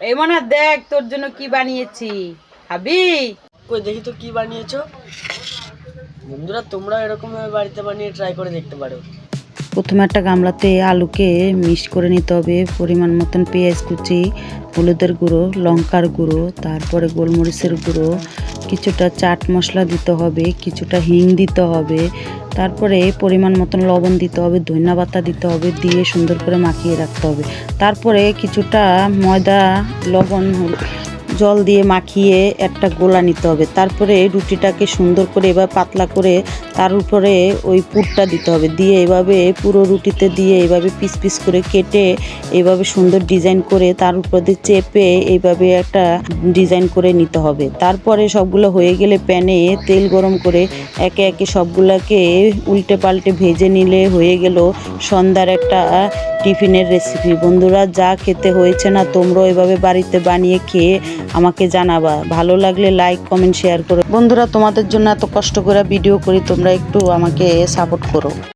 এই মনে দেখ তোর জন্য কি বানিয়েছি, খাবি? কই দেখি তো কি বানিয়েছো। বন্ধুরা তোমরা এরকম ভাবে বাড়িতে বানিয়ে ট্রাই করে দেখতে পারো। প্রথমে একটা গামলাতে আলুকে মিক্স করে নিতে হবে। পরিমাণ মতন পেঁয়াজ কুচি, হলুদের গুঁড়ো, লঙ্কার গুঁড়ো, তারপরে গোলমরিচের গুঁড়ো, কিছুটা চাট মশলা দিতে হবে, কিছুটা হিং দিতে হবে, তারপরে পরিমাণ মতন লবণ দিতে হবে, ধনিয়া পাতা দিতে হবে, দিয়ে সুন্দর করে মাখিয়ে রাখতে হবে। তারপরে কিছুটা ময়দা, লবণ, জল দিয়ে মাখিয়ে একটা গোলা নিতে হবে। তারপরে রুটিটাকে সুন্দর করে এবার পাতলা করে তার উপরে ওই পুরটা দিতে হবে, দিয়ে এভাবে পুরো রুটিতে দিয়ে এইভাবে পিস পিস করে কেটে এইভাবে সুন্দর ডিজাইন করে তার উপর দিয়ে চেপে এইভাবে একটা ডিজাইন করে নিতে হবে। তারপরে সবগুলো হয়ে গেলে প্যানে তেল গরম করে একে একে সবগুলোকে উল্টে পাল্টে ভেজে নিলে হয়ে গেল সন্ধ্যার একটা টিফিনের রেসিপি। বন্ধুরা যা খেতে হয়েছে না, তোমরাও এভাবে বাড়িতে বানিয়ে খেয়ে আমাকে জানাবা। ভালো লাগলে লাইক কমেন্ট শেয়ার করো। বন্ধুরা তোমাদের জন্য এত কষ্ট করে ভিডিও করি, তোমরা একটু আমাকে সাপোর্ট করো।